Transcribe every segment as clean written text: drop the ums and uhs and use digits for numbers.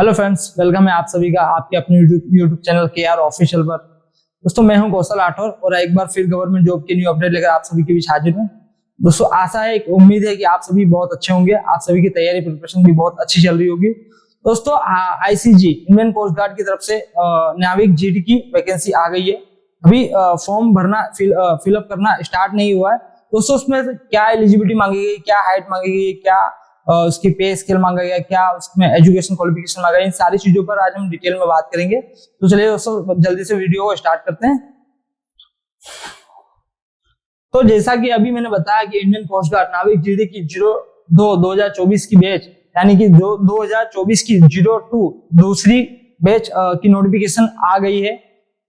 Hello friends, welcome है आप सभी का आपके अपने यूट्यूब चैनल KR ऑफिशियल पर। दोस्तों, मैं हूं कौशल राठौर और एक बार फिर गवर्नमेंट जॉब की न्यू अपडेट लेकर आप सभी के बीच हाजिर हूं। दोस्तों, आशा है, एक उम्मीद है कि आप सभी बहुत अच्छे होंगे, आप सभी की तैयारी प्रिपरेशन भी बहुत अच्छी चल रही होगी। दोस्तों, ICG इंडियन कोस्ट गार्ड की तरफ से नाविक GD की वैकेंसी आ गई है। अभी फॉर्म भरना फिलअप करना स्टार्ट नहीं हुआ है। दोस्तों, उसमें क्या एलिजिबिलिटी मांगी गई, क्या हाइट मांगी गई, क्या उसकी पे स्केल मांगा गया, क्या उसमें एजुकेशन क्वालिफिकेशन मांगा गया, इन सारी चीजों पर आज हम डिटेल में बात करेंगे। तो चलिए दोस्तों, जल्दी से वीडियो को स्टार्ट करते हैं। तो जैसा कि अभी मैंने बताया कि इंडियन कोस्ट गार्ड नाविक GD की 02/2024 की बैच, यानी कि 2024 की 02 दूसरी बैच की नोटिफिकेशन आ गई है।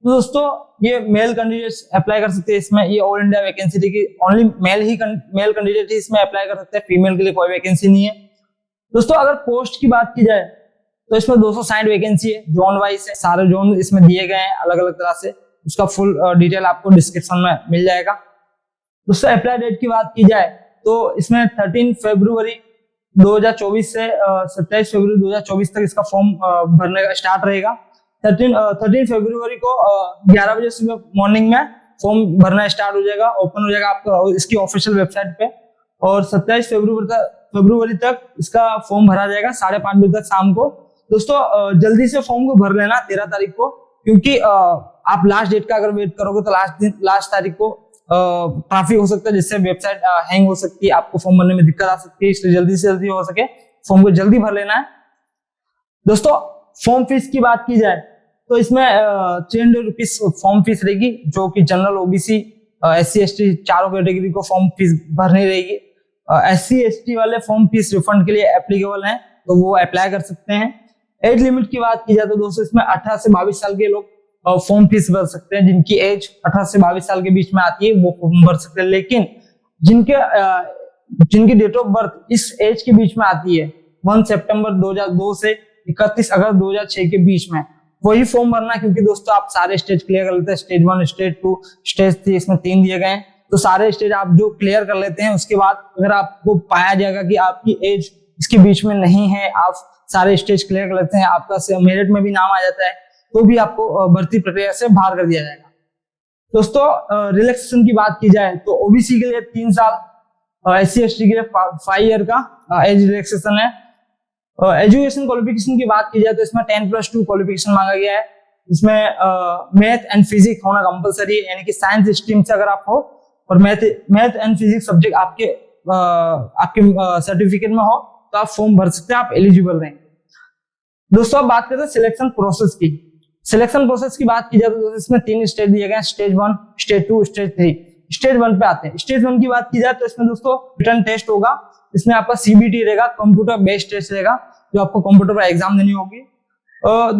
तो दोस्तों, ये मेल कैंडिडेट्स अप्लाई कर सकते हैं इसमें। ये ऑल इंडिया वैकेंसी थी कि ओनली मेल कैंडिडेट ही इसमें अप्लाई कर सकते हैं, फीमेल के लिए कोई वैकेंसी नहीं है। दोस्तों, अगर पोस्ट की बात की जाए तो इसमें 260 वैकेंसी है, जोन वाइज है, सारे जोन इसमें दिए गए हैं अलग अलग तरह से। उसका फुल डिटेल आपको डिस्क्रिप्शन में मिल जाएगा। दोस्तों, अप्लाई डेट की बात की जाए तो इसमें 13 फरवरी 2024 से 27 फरवरी 2024 तक इसका फॉर्म भरने का स्टार्ट रहेगा। 13 फरवरी को 11 बजे सुबह मॉर्निंग में फॉर्म भरना स्टार्ट हो जाएगा, ओपन हो जाएगा आपका इसकी ऑफिशियल वेबसाइट पे। और 27 फरवरी तक इसका फॉर्म भरा जाएगा 5:30 बजे तक शाम को। दोस्तों, जल्दी से फॉर्म को भर लेना 13 तारीख को, क्योंकि आप लास्ट डेट का अगर वेट करोगे तो लास्ट तारीख को ट्रैफिक हो सकता है, जिससे वेबसाइट हैंग हो सकती है, आपको फॉर्म भरने में दिक्कत आ सकती है। इसलिए जल्दी से जल्दी हो सके फॉर्म को जल्दी भर लेना है। दोस्तों, फॉर्म फीस की बात की जाए तो इसमें 300 रुपीज फॉर्म फीस रहेगी, जो कि जनरल, OBC, SC ST चारों कैटेगरी को फॉर्म फीस भरनी रहेगी। SC ST वाले फॉर्म फीस रिफंड के लिए एप्लीकेबल हैं, तो वो अप्लाई कर सकते हैं। एज लिमिट की बात की जाए तो दोस्तों, इसमें 18 से 22 साल के लोग फॉर्म फीस भर सकते हैं। जिनकी एज 18 से 22 साल के बीच में आती है वो फॉर्म भर सकते हैं, लेकिन जिनकी डेट ऑफ बर्थ इस एज के बीच में आती है 1 सितंबर 2002 से 31 अगस्त 2006 के बीच में, वही फॉर्म भरना। क्योंकि दोस्तों, आप सारे स्टेज क्लियर कर लेते हैं, स्टेज 1, स्टेज 2, स्टेज 3, इसमें 3 दिए गए हैं। तो सारे स्टेज आप जो क्लियर कर लेते हैं, उसके बाद अगर आपको पाया जाएगा कि आपकी एज इसके बीच में नहीं है, आप सारे स्टेज क्लियर कर लेते हैं, आपका मेरिट में भी नाम आ जाता है, तो भी आपको भर्ती प्रक्रिया से बाहर कर दिया जाएगा। दोस्तों, रिलैक्सेशन की बात की जाए तो OBC के लिए 3 साल, SC ST के लिए 5 ईयर का एज रिलैक्सेशन है। एजुकेशन क्वालिफिकेशन की बात की जाए तो इसमें 10+2 क्वालिफिकेशन मांगा गया है। इसमें मैथ एंड फिजिक्स होना कंपलसरी है, यानी कि साइंस स्ट्रीम से अगर आप हो और मैथ एंड फिजिक्स सब्जेक्ट आपके सर्टिफिकेट में हो तो आप फॉर्म भर सकते हैं, आप एलिजिबल रहेंगे। दोस्तों, अब बात करते हैं सिलेक्शन प्रोसेस की। सिलेक्शन प्रोसेस की बात की जाए तो इसमें 3 स्टेज दिए गए हैं, स्टेज 1, स्टेज 2, स्टेज 3। स्टेज 1 पे आते हैं। स्टेज 1 की बात की जाए तो इसमें दोस्तों रिटन टेस्ट होगा। इसमें आपका CBT रहेगा, कंप्यूटर बेस्ड टेस्ट रहेगा, जो आपको कंप्यूटर पर एग्जाम देनी होगी।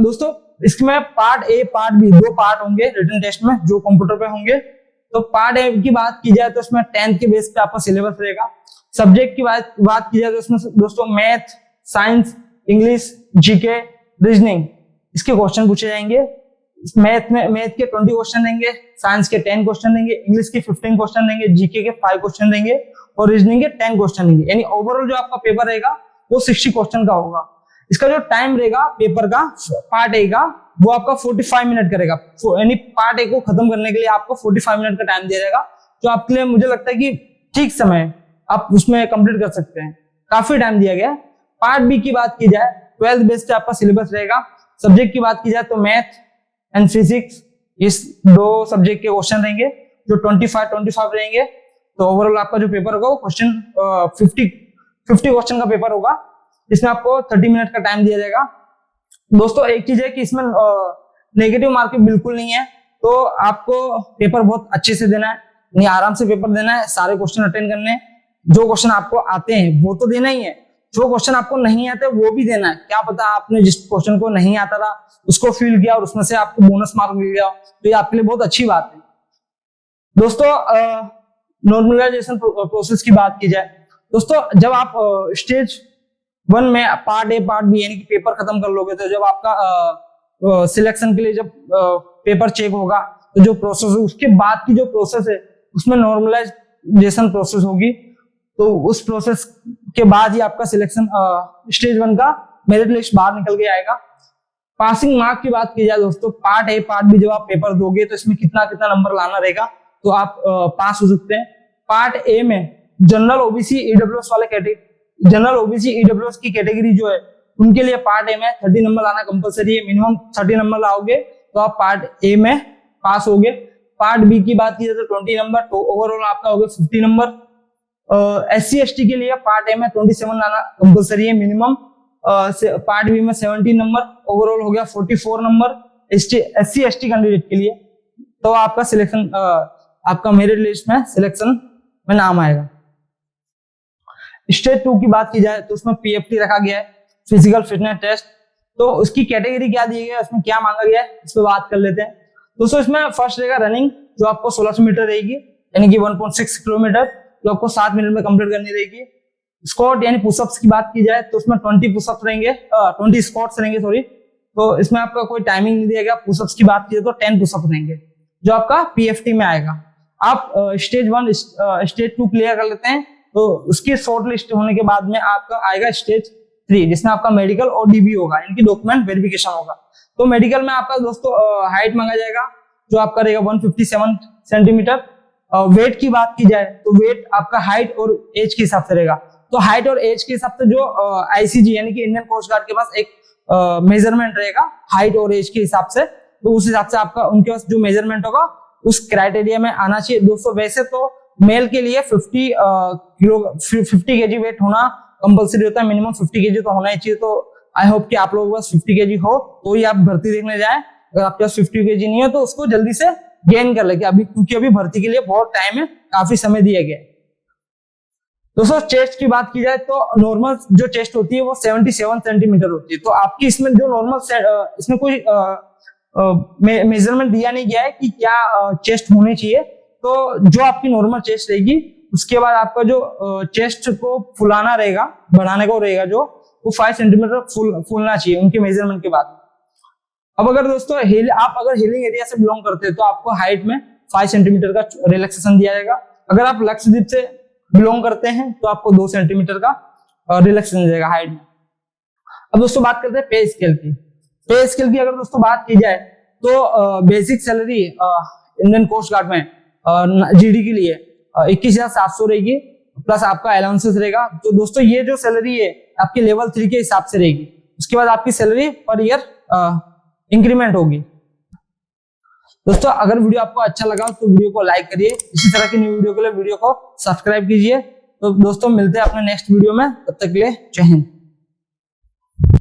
दोस्तों, इसमें part A, part B 2 part होंगे रिटन टेस्ट में, जो कंप्यूटर पे होंगे। तो पार्ट A की बात की जाए तो इसमें 10th के बेस पे आपका सिलेबस रहेगा। सब्जेक्ट की बात की जाए तो इसमें दोस्तों math, science, English, GK, reasoning, इसके क्वेश्चन पूछे जाएंगे। मैथ के 20 क्वेश्चन देंगे, साइंस के 10 क्वेश्चन देंगे, इंग्लिश के 15 क्वेश्चन देंगे, GK के 5 क्वेश्चन देंगे और रीजनिंग के 10 क्वेश्चन देंगे। यानी ओवरऑल जो आपका पेपर रहेगा वो 60 क्वेश्चन का होगा। इसका जो टाइम रहेगा पेपर का, पार्ट A का, वो आपका 45 मिनट करेगा। यानी पार्ट A को खत्म करने के लिए आपको 45 मिनट का टाइम दिया जाएगा, जो आपके लिए मुझे लगता है कि ठीक समय आप उसमें कंप्लीट कर सकते हैं, काफी टाइम दिया गया। पार्ट B की बात की जाए 12th बेस पे आपका सिलेबस रहेगा। सब्जेक्ट की बात की जाए तो मैथ एंड फिजिक्स, इस 2 सब्जेक्ट के क्वेश्चन रहेंगे, जो 25 रहेंगे। तो ओवरऑल आपका जो पेपर होगा वो क्वेश्चन 50 क्वेश्चन का पेपर होगा। इसमें आपको 30 मिनट का टाइम दिया जाएगा। दोस्तों, एक चीज है कि इसमें नेगेटिव मार्किंग बिल्कुल नहीं है, तो आपको पेपर बहुत अच्छे से देना है, नहीं आराम से पेपर देना है, सारे क्वेश्चन अटेंड करने हैं। जो क्वेश्चन आपको आते हैं वो तो देना ही है, जो क्वेश्चन आपको नहीं आते वो भी देना है। क्या पता आपने जिस क्वेश्चन को नहीं आता था उसको फील किया और उसमें से आपको बोनस मार्क मिल गया, तो ये आपके लिए बहुत अच्छी बात है। दोस्तों, नॉर्मलाइजेशन प्रोसेस की बात की जाए दोस्तों, जब आप स्टेज 1 में पार्ट A, पार्ट B यानी कि पेपर खत्म कर लोगे, तो जब आपका सिलेक्शन के लिए जब पेपर चेक होगा, तो जो प्रोसेस है उसके बाद की जो प्रोसेस है उसमें नॉर्मलाइजेशन प्रोसेस होगी। तो उस प्रोसेस के बाद ही आपका सिलेक्शन स्टेज 1 का मेरिट लिस्ट बाहर निकल के आएगा। पासिंग मार्क की बात की जाए दोस्तों, पार्ट ए पार्ट बी जब आप पेपर दोगे तो इसमें कितना कितना नंबर लाना रहेगा तो आप पास हो सकते हैं। पार्ट ए में जनरल ओबीसी ईडब्ल्यूएस वाले कैटेगरी, जनरल ओबीसी ईडब्ल्यूएस की कैटेगरी जो है उनके लिए पार्ट ए में 30 नंबर लाना कंपलसरी है। मिनिमम 30 नंबर लाओगे तो आप पार्ट ए में पास होगे। पार्ट बी की बात की जाए तो 20 नंबर, तो ओवरऑल आपका हो गया 50 नंबर। एससी एसटी के लिए पार्ट ए में 27 लाना कंपलसरी है मिनिमम। पार्ट बी में 17 नंबर, ओवरऑल हो गया 44 नंबर एससी एसटी कैंडिडेट के लिए। तो आपका सिलेक्शन, आपका मेरिट लिस्ट में सिलेक्शन में नाम आएगा। स्टेज 2 की बात की जाए तो उसमें पीएफटी रखा गया है, फिजिकल फिटनेस टेस्ट। तो उसकी कैटेगरी क्या दी गई है, उसमें क्या मांगा गया है, इस पर बात कर लेते हैं। दोस्तों इसमें फर्स्ट रहेगा रनिंग, जो आपको 1600 मीटर रहेगी, यानी कि 1.6 किलोमीटर, जो आपको 7 मिनट में कंप्लीट करनी रहेगी। स्क्वाट यानी पुशअप्स की बात की जाए तो उसमें 20 पुशअप्स रहेंगे, 20 स्क्वाट्स रहेंगे सॉरी। तो इसमें आपका कोई टाइमिंग नहीं दिया गया। पुशअप्स की बात की जाए तो 10 पुशअप्स रहेंगे, जो आपका पीएफटी में आएगा। आप स्टेज 1 स्टेज 2 क्लियर कर लेते हैं तो उसकी शॉर्ट लिस्ट होने के बाद में आपका आएगा स्टेज 3, जिसमें आपका मेडिकल और डीबी होगा, इनकी डॉक्यूमेंट वेरिफिकेशन होगा। तो मेडिकल में आपका दोस्तों हाइट मांगा जाएगा, जो आपका रहेगा 157 सेंटीमीटर। वेट की बात की जाए तो वेट आपका हाइट और एज के हिसाब से रहेगा। तो हाइट और एज के हिसाब से जो आईसीजी यानी कि इंडियन कोस्ट गार्ड के पास एक मेजरमेंट रहेगा हाइट और एज के हिसाब से, तो उस हिसाब से आपका उनके पास जो मेजरमेंट होगा उस क्राइटेरिया में आना चाहिए। दोस्तों वैसे तो मेल के लिए 50 केजी वेट होना कंपलसरी होता है, मिनिमम 50 केजी तो होना ही चाहिए। तो आई होप कि आप लोगों के पास 50 केजी हो तो ही आप भर्ती देखने जाए। अगर आपके पास 50 केजी नहीं हो तो उसको जल्दी से गेन कर ले, क्योंकि अभी भर्ती के लिए बहुत टाइम है, काफी समय दिया गया है। दोस्तों चेस्ट की बात की जाए तो नॉर्मल जो चेस्ट होती है वो 77 सेंटीमीटर होती है। तो आपकी इसमें जो नॉर्मल, इसमें कोई मेजरमेंट दिया नहीं गया है कि क्या चेस्ट होनी चाहिए। तो जो आपकी नॉर्मल चेस्ट रहेगी, उसके बाद आपका जो चेस्ट को फुलाना रहेगा, बढ़ाने को रहेगा, जो वो 5 सेंटीमीटर फूलना चाहिए उनके मेजरमेंट के बाद। अब अगर दोस्तों आप अगर हिलिंग एरिया से बिलोंग करते हैं तो आपको हाइट में 5 सेंटीमीटर का रिलैक्सेशन दिया जाएगा। अगर आप लक्षद्वीप से बिलोंग करते हैं तो आपको 2 सेंटीमीटर का रिलैक्सेशन देगा हाइट में। अब दोस्तों बात करते हैं पे स्केल की। पे स्केल की अगर दोस्तों बात की जाए तो basic salary Indian coast guard में जीडी के लिए 21,700 रहेगी, प्लस आपका अलाउंसेस रहेगा। तो दोस्तों ये जो सैलरी है आपके लेवल 3 के हिसाब से रहेगी। उसके बाद आपकी सैलरी पर ईयर इंक्रीमेंट होगी। दोस्तों अगर वीडियो आपको अच्छा लगा तो वीडियो को लाइक करिए, इसी तरह की न्यू वीडियो के लिए वीडियो को सब्सक्राइब कीजिए। तो दोस्तों मिलते हैं अपने नेक्स्ट वीडियो में, तब तक के लिए जय हिंद।